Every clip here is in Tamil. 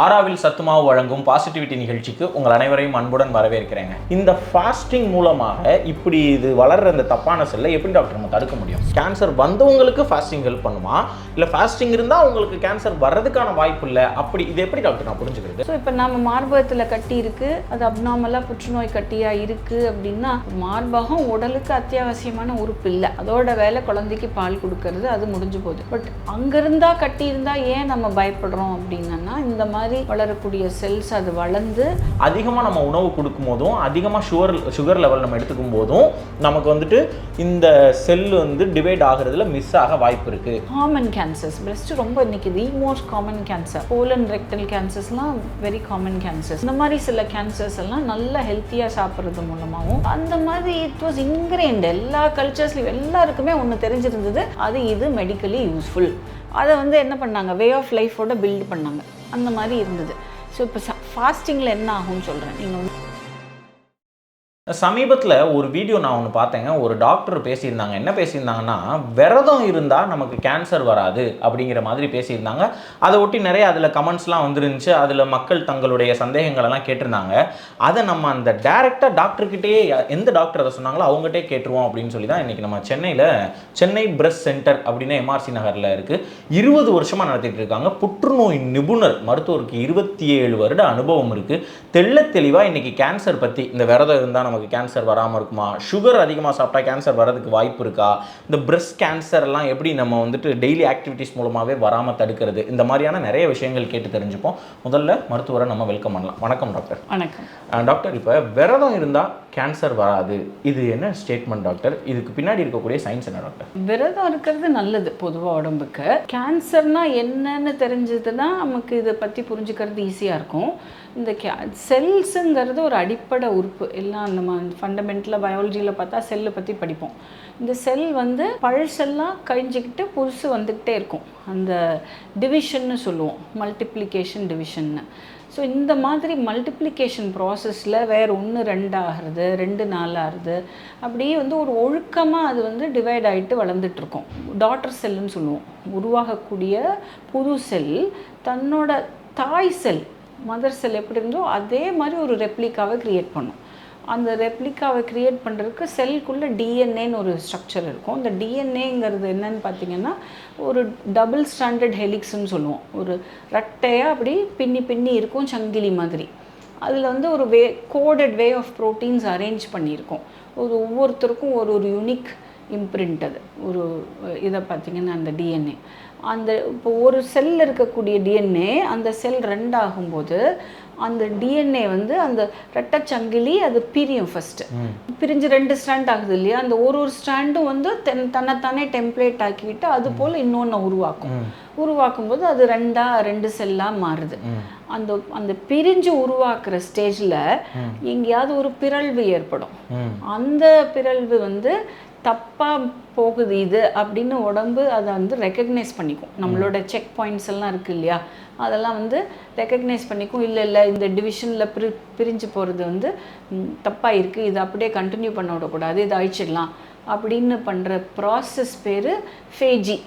ஆராவில் சத்துமாவு வழங்கும் பாசிட்டிவிட்டி நிகழ்ச்சிக்கு உங்கள் அனைவரையும் அன்புடன் வரவேற்கிறேங்க. இந்த ஃபாஸ்டிங் மூலமாக இப்படி இது வளர்ற இந்த தப்பான செல்லை எப்படி டாக்டர் நம்ம தடுக்க முடியும்? கேன்சர் வந்தவங்களுக்கு ஃபாஸ்டிங் ஹெல்ப் பண்ணுமா, இல்லை ஃபாஸ்டிங் இருந்தால் உங்களுக்கு கேன்சர் வர்றதுக்கான வாய்ப்பு இல்லை, அப்படி இது எப்படி டாக்டர் நான் புரிஞ்சுக்கிறது? ஸோ இப்போ நம்ம மார்பகத்தில் கட்டி இருக்கு, அது அப்நார்மலாக புற்றுநோய் கட்டியாக இருக்குது அப்படின்னா, மார்பகம் உடலுக்கு அத்தியாவசியமான உறுப்பு இல்லை, அதோட வேலை குழந்தைக்கு பால் கொடுக்கறது, அது முடிஞ்சு போகுது. பட் அங்கிருந்தா கட்டி இருந்தால் ஏன் நம்ம பயப்படுறோம் அப்படின்னா, இந்த மாதிரி வளரக்கூடிய செல்ஸ் அது வளர்ந்து அதிகமாக நம்ம உணவு கொடுக்கும் போதும் அதிகமாக சுகர் லெவல் நம்ம எடுத்துக்கும் போதும் நமக்கு வந்துட்டு இந்த செல் வந்து டிவைட் ஆகிறதுல மிஸ் ஆக வாய்ப்பு இருக்கு. காமன் கேன்சர்ஸ் பிரெஸ்ட் ரொம்ப இன்னைக்கு the most common cancer, colon rectal கேன்சர்ஸ்லாம் வெரி காமன் கேன்சர்ஸ். இந்த மாதிரி சில கேன்சர்ஸ் எல்லாம் நல்லா ஹெல்த்தியாக சாப்பிட்றது மூலமாகவும் அந்த மாதிரி இட் வாஸ் இன்கிரைண்ட் எல்லா கல்ச்சர்ஸ்லையும் எல்லாருக்குமே ஒன்று தெரிஞ்சிருந்தது, அது இது மெடிக்கலி யூஸ்ஃபுல். அதை வந்து என்ன பண்ணாங்க, வே ஆஃப் லைஃபோட பில்ட் பண்ணாங்க, அந்த மாதிரி இருந்தது. ஸோ இப்போ ஃபாஸ்டிங்கில் என்ன ஆகும்னு சொல்கிறேன். நீங்கள் வந்து சமீபத்தில் ஒரு வீடியோ நான் ஒன்று பார்த்தேங்க. ஒரு டாக்டர் பேசியிருந்தாங்க. என்ன பேசியிருந்தாங்கன்னா, விரதம் இருந்தால் நமக்கு கேன்சர் வராது அப்படிங்கிற மாதிரி பேசியிருந்தாங்க. அதை ஒட்டி நிறைய அதில் கமெண்ட்ஸ்லாம் வந்துருந்துச்சு. அதில் மக்கள் தங்களுடைய சந்தேகங்களெல்லாம் கேட்டிருந்தாங்க. அதை நம்ம அந்த டேரெக்டாக டாக்டர்கிட்டே, எந்த டாக்டர் அதை சொன்னாங்களோ அவங்ககிட்டே கேட்டுருவோம் அப்படின்னு சொல்லி தான் இன்றைக்கி நம்ம சென்னை பிரெஸ்ட் சென்டர் அப்படின்னு எம்ஆர்சி நகரில் இருக்குது. 20 வருஷமாக நடத்திட்டு இருக்காங்க. புற்றுநோய் நிபுணர் மருத்துவருக்கு 27 வருட அனுபவம் இருக்குது. தெளிவாக இன்றைக்கி கேன்சர் பற்றி, இந்த விரதம் இருந்தால் நமக்கு கேன்சர் வராமல் இருக்குமா, சுகர் அதிகமாக சாப்பிட்டா கேன்சர் வரதுக்கு வாய்ப்பு இருக்கா, இந்த பிரெஸ்ட் கேன்சர் எல்லாம் எப்படி நம்ம வந்துட்டு டெய்லி ஆக்டிவிட்டிஸ் மூலமாகவே வராமல் தடுக்கிறது, இந்த மாதிரியான நிறைய விஷயங்கள் கேட்டு தெரிஞ்சுப்போம். முதல்ல மருத்துவரை நம்ம வெல்கம் பண்ணலாம். வணக்கம் டாக்டர். வணக்கம் டாக்டர். இப்போ விரதம் இருந்தால் கேன்சர் வராது, இது என்ன ஸ்டேட்மெண்ட் டாக்டர்? இதுக்கு பின்னாடி இருக்கக்கூடிய சயின்ஸ் என்ன டாக்டர்? விரதம் இருக்கிறது நல்லது பொதுவாக உடம்புக்கு. கேன்சர்னா என்னன்னு தெரிஞ்சதுன்னா நமக்கு இதை பற்றி புரிஞ்சுக்கிறது ஈஸியாக இருக்கும். இந்த செல்ஸுங்கிறது ஒரு அடிப்படை உறுப்பு. எல்லாம் நம்ம ஃபண்டமெண்டலாக பயாலஜியில் பார்த்தா செல்லை பற்றி படிப்போம். இந்த செல் வந்து பழசெல்லாம் கழிஞ்சிக்கிட்டு புதுசு வந்துக்கிட்டே இருக்கும். அந்த டிவிஷன்னு சொல்லுவோம், மல்டிப்ளிகேஷன் டிவிஷன்னு. ஸோ இந்த மாதிரி மல்டிப்ளிகேஷன் ப்ராசஸில் வேறு 1 2 ஆகிறது, 2 4 ஆகுது, அப்படியே வந்து ஒரு ஒழுக்கமாக அது வந்து டிவைட் ஆகிட்டு வளர்ந்துட்டுருக்கோம். டாட்டர் செல்லுன்னு சொல்லுவோம். உருவாகக்கூடிய புது செல் தன்னோட தாய் செல், மதர் செல் எப்படி இருந்தோ அதே மாதிரி ஒரு ரெப்ளிகாவை க்ரியேட் பண்ணும். அந்த ரெப்ளிகாவை க்ரியேட் பண்ணுறதுக்கு செல்குள்ளே டிஎன்ஏன்னு ஒரு ஸ்ட்ரக்சர் இருக்கும். இந்த டிஎன்ஏங்கிறது என்னன்னு பார்த்தீங்கன்னா, ஒரு டபுள் ஸ்டாண்டர்ட் ஹெலிக்ஸ்ன்னு சொல்லுவோம். ஒரு ரெட்டையாக அப்படி பின்னி இருக்கும், சங்கிலி மாதிரி. அதில் வந்து ஒரு coded way of proteins arrange பண்ணியிருக்கோம். ஒவ்வொருத்தருக்கும் ஒரு யூனிக் இம்ப்ரிண்ட். அது ஒரு இதை பார்த்திங்கன்னா அந்த டிஎன்ஏ, அந்த இப்போ ஒரு செல்லில் இருக்கக்கூடிய டிஎன்ஏ அந்த செல் 2 ஆகும்போது அந்த டிஎன்ஏ வந்து அந்த ரெட்டச்சங்கிலி அது பிரியும். ஃபஸ்ட்டு பிரிஞ்சு 2 ஸ்டாண்ட் ஆகுது இல்லையா, அந்த ஒரு ஸ்டாண்டும் வந்து தன்னைத்தானே டெம்ப்ளேட் ஆக்கிவிட்டு அது போல் இன்னொன்று உருவாக்கும்போது அது 2 செல்லாக மாறுது. அந்த பிரிஞ்சு உருவாக்குற ஸ்டேஜில் எங்கேயாவது ஒரு பிறழ்வு ஏற்படும். அந்த பிறழ்வு வந்து தப்பாக போகுது இது அப்படின்னு உடம்பு அதை வந்து ரெக்கக்னைஸ் பண்ணிக்கும். நம்மளோட செக் பாயிண்ட்ஸ் எல்லாம் இருக்குது இல்லையா, அதெல்லாம் வந்து ரெக்கக்னைஸ் பண்ணிக்கும். இல்லை இந்த டிவிஷனில் பிரிஞ்சு போகிறது வந்து தப்பாக இருக்குது, இது அப்படியே கண்டினியூ பண்ண விடக்கூடாது, இதை அழிச்சிடலாம் அப்படின்னு பண்ணுற ப்ராசஸ் பேர் phagy.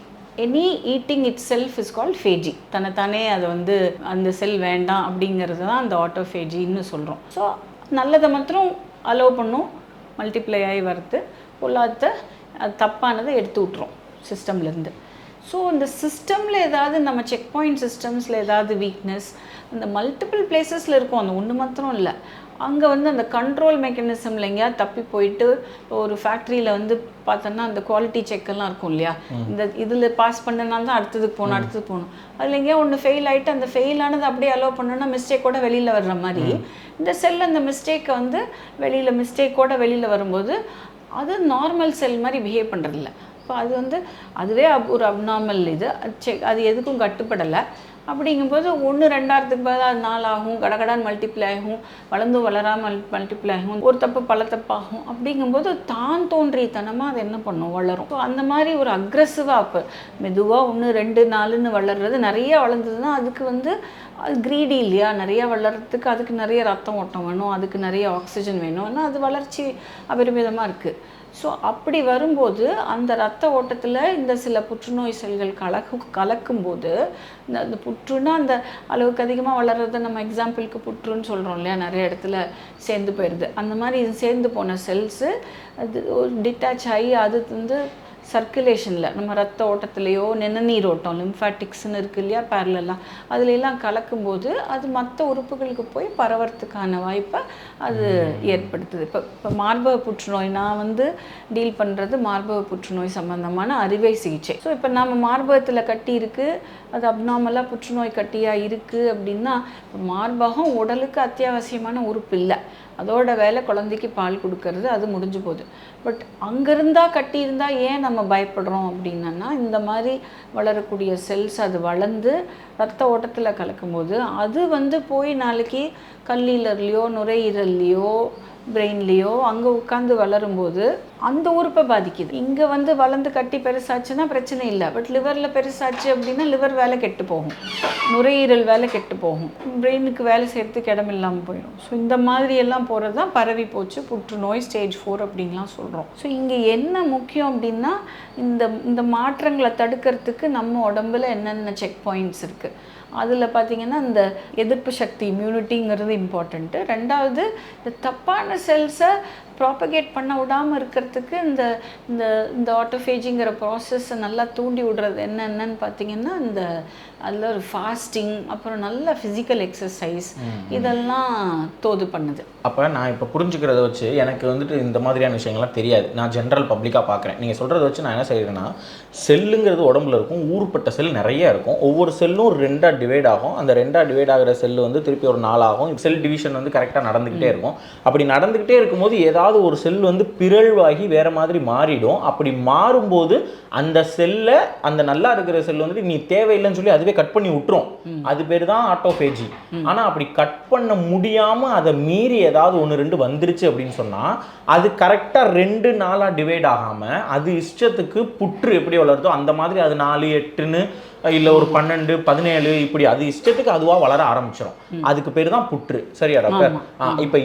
Any eating itself is called phagy. தன்னைத்தானே அதை வந்து அந்த செல் வேண்டாம் அப்படிங்கிறது தான் அந்த ஆட்டோஃபேஜின்னு சொல்கிறோம். ஸோ நல்லதை மாத்திரம் அலோவ் பண்ணும், மல்டிப்ளை ஆகி வர்றது, பொல்லாத அது தப்பானதை எடுத்து விட்றோம் சிஸ்டம்லேருந்து. ஸோ இந்த சிஸ்டமில் ஏதாவது நம்ம செக் பாயிண்ட் சிஸ்டம்ஸில் ஏதாவது வீக்னஸ் அந்த மல்டிபிள் பிளேசஸில் இருக்கும், அந்த ஒன்று மாத்திரம் இல்லை. அங்கே வந்து அந்த கண்ட்ரோல் மெக்கானிசமில் எங்கேயாவது தப்பி போயிட்டு, ஒரு ஃபேக்ட்ரியில் வந்து பார்த்தோன்னா அந்த குவாலிட்டி செக்கெல்லாம் இருக்கும் இல்லையா, இந்த இதில் பாஸ் பண்ணனால தான் அடுத்ததுக்கு போகணும். அதில் எங்கேயா ஒன்று ஃபெயில் ஆகிட்டு அந்த ஃபெயிலானது அப்படியே அலோவ் பண்ணோன்னா மிஸ்டேக்கோட வெளியில் வர்ற மாதிரி இந்த செல் அந்த மிஸ்டேக்கை வந்து மிஸ்டேக்கோட வெளியில் வரும்போது அது நார்மல் செல் மாதிரி பிஹேவ் பண்ணுறதில்ல. இப்போ அது வந்து அதுவே ஒரு அப்நார்மல் இது, அது எதுக்கும் கட்டுப்படலை. அப்படிங்கும்போது 1 2 பதிலாக 4 ஆகும், கடகடான்னு மல்டிப்ளை ஆகும், வளராமல் மல்டிப்ளை ஆகும், ஒரு தப்பு பல தப்பாகும். அப்படிங்கும்போது தான் தோன்றித்தனமாக அது என்ன பண்ணும், வளரும். ஸோ அந்த மாதிரி ஒரு அக்ரெசிவாக இப்போ மெதுவாக 1 2 4ன்னு வளர்றது, நிறைய வளர்ந்ததுன்னா அதுக்கு வந்து அது க்ரீடி இல்லையா, நிறையா வளர்கிறதுக்கு அதுக்கு நிறைய ரத்தம் ஓட்டம் வேணும், அதுக்கு நிறைய ஆக்சிஜன் வேணும், ஆனால் அது வளர்ச்சி அபரிமிதமாக இருக்குது. ஸோ அப்படி வரும்போது அந்த ரத்த ஓட்டத்தில் இந்த சில புற்றுநோய் செல்கள் கலக்கும்போது இந்த புற்றுனா அந்த அளவுக்கு அதிகமாக வளர்கிறத நம்ம எக்ஸாம்பிளுக்கு புற்றுன்னு சொல்கிறோம் இல்லையா, நிறைய இடத்துல சேர்ந்து போயிடுது. அந்த மாதிரி இது சேர்ந்து போன செல்ஸு அது டிட்டாச் ஆகி அது வந்து சர்க்குலேஷனில் நம்ம ரத்த ஓட்டத்துலேயோ நிணநீர் ஓட்டம் லிம்ஃபாட்டிக்ஸ்னு இருக்குது இல்லையா பேரலாம், அதுலெல்லாம் கலக்கும்போது அது மற்ற உறுப்புகளுக்கு போய் பரவறதுக்கான வாய்ப்பை அது ஏற்படுத்துது. இப்போ மார்பக புற்றுநோய் நான் வந்து டீல் பண்ணுறது மார்பக புற்றுநோய் சம்மந்தமான அறுவை சிகிச்சை. ஸோ இப்போ நம்ம மார்பகத்தில் கட்டி இருக்குது, அது அப்நார்மலாக புற்றுநோய் கட்டியாக இருக்குது அப்படின்னா, இப்போ மார்பகம் உடலுக்கு அத்தியாவசியமான உறுப்பு இல்லை, அதோட வேலை குழந்தைக்கு பால் கொடுக்கறது, அது முடிஞ்சு போகுது. பட் அங்கேருந்தா கட்டியிருந்தால் ஏன் நம்ம பயப்படுறோம் அப்படின்னா, இந்த மாதிரி வளரக்கூடிய செல்ஸ் அது வளர்ந்து ரத்த ஓட்டத்தில் கலக்கும்போது அது வந்து போய் நாளைக்கு கல்லீரல்லையோ நுரையீரல்லையோ பிரெயின்லேயோ அங்கே உட்காந்து வளரும்போது அந்த உறுப்பை பாதிக்குது. இங்கே வந்து வளர்ந்து கட்டி பெருசாச்சுன்னா பிரச்சனை இல்லை, பட் லிவரில் பெருசாச்சு அப்படின்னா லிவர் வேலை கெட்டு போகும், நுரையீரல் வேலை கெட்டு போகும், பிரெயினுக்கு வேலை செய்கிறதுக்கு இடம் இல்லாமல் போயிடும். ஸோ இந்த மாதிரி எல்லாம் போகிறது தான் பரவி போச்சு புற்றுநோய் ஸ்டேஜ் 4 அப்படின்லாம் சொல்கிறோம். ஸோ இங்கே என்ன முக்கியம் அப்படின்னா, இந்த மாற்றங்களை தடுக்கிறதுக்கு நம்ம உடம்புல என்னென்ன செக் பாயிண்ட்ஸ் இருக்குது. அதில் பார்த்திங்கன்னா இந்த எதிர்ப்பு சக்தி இம்யூனிட்டிங்கிறது இம்பார்ட்டண்ட்டு. ரெண்டாவது இந்த தப்பான செல்ஸை ப்ராப்பகேட் பண்ண விடாமல் இருக்கிறதுக்கு இந்த இந்த இந்த ஆட்டோஃபேஜிங்கிற ப்ராசஸை நல்லா தூண்டி விடுறது என்னென்னு பார்த்திங்கன்னா, இந்த அதில் ஒரு ஃபாஸ்டிங், அப்புறம் நல்ல ஃபிசிக்கல் எக்ஸசைஸ், இதெல்லாம் தோது பண்ணுது. அப்போ நான் இப்போ புரிஞ்சுக்கிறத வச்சு எனக்கு வந்துட்டு இந்த மாதிரியான விஷயங்கள்லாம் தெரியாது, நான் ஜென்ரல் பப்ளிக்காக பார்க்குறேன். நீங்கள் சொல்கிறத வச்சு நான் என்ன செய்கிறேன்னா, செல்லுங்கிறது உடம்புல இருக்கும், ஊறுப்பட்ட செல் நிறைய இருக்கும், ஒவ்வொரு செல்லும் 2ஆக டிவைட் ஆகும், அந்த 2ஆக டிவைட் ஆகிற செல்லு வந்து திருப்பி ஒரு 4 ஆகும், செல் டிவிஷன் வந்து கரெக்டாக நடந்துக்கிட்டே இருக்கும். அப்படி நடந்துக்கிட்டே இருக்கும்போது ஏதாவது ஒரு செல் வந்து பிறழ்வாகி வேறு மாதிரி மாறிடும். அப்படி மாறும்போது அந்த செல்லை, அந்த நல்லா இருக்கிற செல் வந்துட்டு நீ தேவையில்லைன்னு சொல்லி அதுவே கட் பண்ணி விட்டுரும். அது பேர் தான் ஆட்டோஃபேஜி. ஆனால் அப்படி கட் பண்ண முடியாமல் அதை மீறி ஏதாவது 1-2 வந்துருச்சு அப்படின்னு சொன்னால், அது கரெக்டாக 2-4 டிவைட் ஆகாமல் அது இஷ்டத்துக்கு புற்று எப்படி வளருதோ அந்த மாதிரி அது 4-8ன்னு இல்லை ஒரு 12-17 இப்படி அது இஷ்டத்துக்கு அதுவாக வளர ஆரம்பிச்சிடும். அதுக்கு பேர் தான் புற்று. சரியா டாக்டர்? இப்போ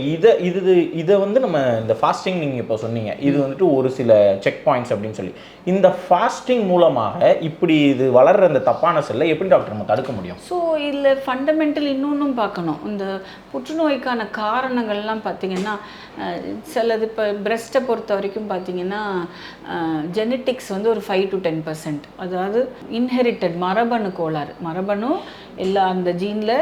இதை வந்து நம்ம இந்த ஃபாஸ்டிங் நீங்கள் இப்போ சொன்னீங்க, இது வந்துட்டு ஒரு சில செக் பாயிண்ட்ஸ் அப்படின்னு சொல்லி, இந்த ஃபாஸ்டிங் மூலமாக இப்படி இது வளர்கிற இந்த தப்பான செல்லை எப்படி டாக்டர் நம்ம தடுக்க முடியும்? ஸோ இதில் ஃபண்டமெண்டல் இன்னொன்றும் பார்க்கணும். இந்த புற்றுநோய்க்கான காரணங்கள்லாம் பார்த்திங்கன்னா, சிலது இப்போ பிரெஸ்ட்டை பொறுத்த வரைக்கும் பார்த்திங்கன்னா ஜெனட்டிக்ஸ் வந்து ஒரு 5-10%, அதாவது இன்ஹெரிட்டட் மரபணு கோளாறு, மரபணு எல்லா அந்த ஜீனில்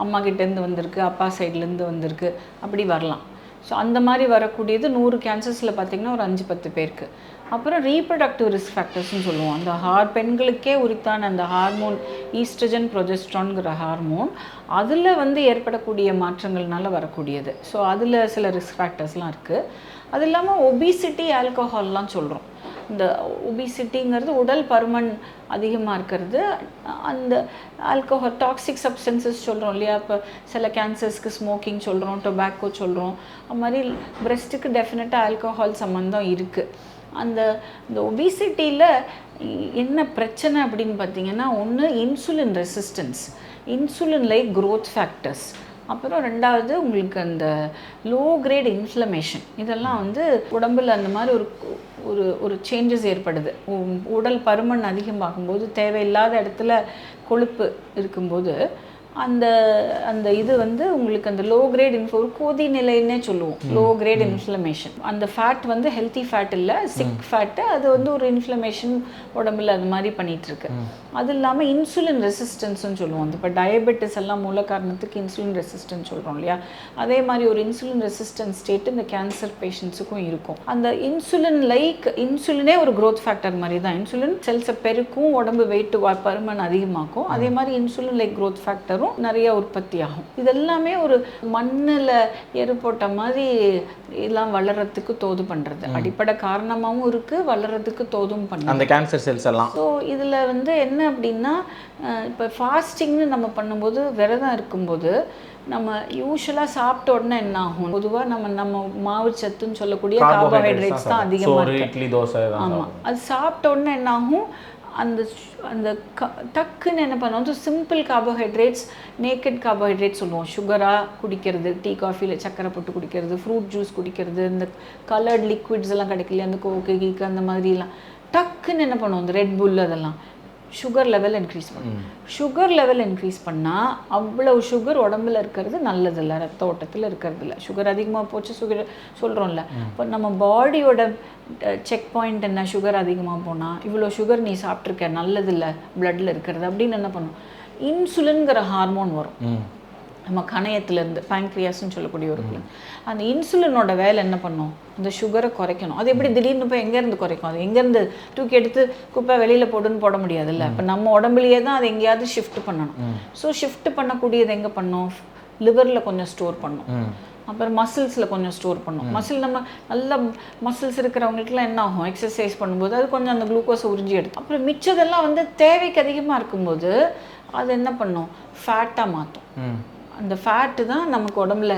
அம்மா கிட்டேருந்து வந்திருக்கு, அப்பா சைட்லேருந்து வந்திருக்கு, அப்படி வரலாம். ஸோ அந்த மாதிரி வரக்கூடியது 100 கேன்சர்ஸில் பார்த்திங்கன்னா ஒரு 5-10 பேருக்கு. அப்புறம் ரீப்ரொடக்டிவ் ரிஸ்க் ஃபேக்டர்ஸ்னு சொல்லுவோம். அந்த பெண்களுக்கே உரித்தான அந்த ஹார்மோன் ஈஸ்ட்ரஜன் ப்ரொஜெஸ்ட்ரான்ங்கிற ஹார்மோன், அதில் வந்து ஏற்படக்கூடிய மாற்றங்கள்னால வரக்கூடியது. ஸோ அதில் சில ரிஸ்க் ஃபேக்டர்ஸ்லாம் இருக்குது. அது இல்லாமல் ஒபிசிட்டி, ஆல்கஹால்லாம் சொல்கிறோம். இந்த ஒபிசிட்டிங்கிறது உடல் பருமன் அதிகமாக இருக்கிறது. அந்த ஆல்கஹால் டாக்ஸிக் சப்ஸ்டன்சஸ் சொல்கிறோம் இல்லையா, இப்போ சில கேன்சர்ஸ்க்கு ஸ்மோக்கிங் சொல்கிறோம், டொபாக்கோ சொல்கிறோம், அது மாதிரி பிரெஸ்ட்டுக்கு டெஃபினட்டாக ஆல்கஹால் சம்மந்தம் இருக்குது. இந்த ஒபிசிட்டியில் என்ன பிரச்சனை அப்படின்னு பார்த்தீங்கன்னா, ஒன்று insulin resistance, insulin like growth factors, அப்புறம் ரெண்டாவது உங்களுக்கு அந்த லோ கிரேட் இன்ஃப்ளமேஷன், இதெல்லாம் வந்து உடம்பில் அந்த மாதிரி ஒரு சேஞ்சஸ் ஏற்படுது. உடல் பருமன் அதிகமாகும்போது, தேவையில்லாத இடத்துல கொழுப்பு இருக்கும்போது அந்த இது வந்து உங்களுக்கு அந்த லோ கிரேட் ஒரு கொதி நிலைன்னே சொல்லுவோம், லோ கிரேட் இன்ஃப்ளமேஷன். அந்த ஃபேட் வந்து ஹெல்த்தி ஃபேட் இல்லை, சிக் ஃபேட்டு, அது வந்து ஒரு இன்ஃப்ளமேஷன் உடம்புல அது மாதிரி பண்ணிகிட்டு இருக்கு. அது இல்லாமல் இன்சுலின் ரெசிஸ்டன்ஸ்னு சொல்லுவோம். இப்போ டயபெட்டிஸ் எல்லாம் மூல காரணத்துக்கு இன்சுலின் ரெசிஸ்டன்ஸ் சொல்கிறோம் இல்லையா, அதே மாதிரி ஒரு இன்சுலின் ரெசிஸ்டன்ஸ் ஸ்டேட் இந்த கேன்சர் பேஷண்ட்ஸுக்கும் இருக்கும். அந்த இன்சுலினே ஒரு க்ரோத் ஃபேக்டர் மாதிரி தான். இன்சுலின் செல்ஸை பெருக்கும், உடம்பு வெயிட் பருமன் அதிகமாக்கும். அதே மாதிரி இன்சுலின் லைக் க்ரோத் ஃபேக்டரும் நிறைய உற்பத்தி ஆகும். இதெல்லாமே ஒரு மண்ணில் எரு போட்ட மாதிரி எல்லாம் வளர்கிறதுக்கு தோது பண்ணுறது, அடிப்படை காரணமாகவும் இருக்குது, வளர்கிறதுக்கு தோதும் பண்ணுறது அந்த கேன்சர் செல்ஸ் எல்லாம். ஸோ இதில் வந்து என்ன அப்படின்னா, இப்போ ஃபாஸ்டிங்னு நம்ம பண்ணும்போது, விரதம் இருக்கும்போது நம்ம யூஸ்வலாக சாப்பிட்ட உடனே என்ன ஆகும், பொதுவாக நம்ம மாவு சத்துன்னு சொல்லக்கூடிய கார்போஹைட்ரேட்ஸ் தான் அதிகமாக இருக்குது. இட்லி, தோசை. ஆமாம், அது சாப்பிட்ட உடனே என்ன ஆகும், அந்த அந்த டக்குன்னு என்ன பண்ணுவோம், சிம்பிள் கார்போஹைட்ரேட்ஸ், நேக்கட் கார்போஹைட்ரேட்ஸ் சொல்லுவோம். சுகராக குடிக்கிறது, டீ காஃபியில் சக்கரை போட்டு குடிக்கிறது, ஃப்ரூட் ஜூஸ் குடிக்கிறது, இந்த கலர்ட் லிக்விட்ஸ் எல்லாம் கிடைக்கல, அந்த கோக்கு கீக்கு அந்த மாதிரிலாம் டக்குன்னு என்ன பண்ணுவோம், இந்த ரெட் புல் அதெல்லாம் சுகர் லெவல் இன்க்ரீஸ் பண்ணும். சுகர் லெவல் இன்க்ரீஸ் பண்ணால் அவ்வளவு சுகர் உடம்புல இருக்கிறது நல்லதில்லை, ரத்த ஓட்டத்தில் இருக்கிறது இல்லை. சுகர் அதிகமாக போச்சு சுகர் சொல்கிறோம்ல, இப்போ நம்ம பாடியோட செக் பாயிண்ட் என்ன, சுகர் அதிகமாக போனால் இவ்வளோ சுகர் நீ சாப்பிட்ருக்க நல்லதில்லை பிளட்டில் இருக்கிறது அப்படின்னு என்ன பண்ணும், இன்சுலின்ங்கிற ஹார்மோன் வரும் நம்ம கணையத்துலேருந்து, பேங்க்ரியாஸ்ன்னு சொல்லக்கூடிய ஒரு அந்த இன்சுலினோட வேலை என்ன பண்ணும், அந்த சுகரை குறைக்கணும். அது எப்படி திடீர்னு போய் எங்கேருந்து குறைக்கும், அது எங்கேருந்து தூக்கி எடுத்து குப்பை வெளியில் போடுன்னு போட முடியாதுல்ல. இப்போ நம்ம உடம்புலையே தான் அது எங்கேயாவது ஷிஃப்ட் பண்ணணும். ஸோ ஷிஃப்ட் பண்ணக்கூடியது எங்கே பண்ணும், லிவரில் கொஞ்சம் ஸ்டோர் பண்ணும், அப்புறம் மசில்ஸில் கொஞ்சம் ஸ்டோர் பண்ணும். மசில் நம்ம நல்ல மசில்ஸ் இருக்கிறவங்களுக்குலாம் என்ன ஆகும், எக்ஸசைஸ் பண்ணும்போது அது கொஞ்சம் அந்த குளுக்கோஸை உறிஞ்சி எடுக்கும். அப்புறம் மிச்சதெல்லாம் வந்து தேவைக்கு அதிகமாக இருக்கும்போது அது என்ன பண்ணும், ஃபேட்டாக மாற்றும். அந்த ஃபேட்டு தான் நமக்கு உடம்புல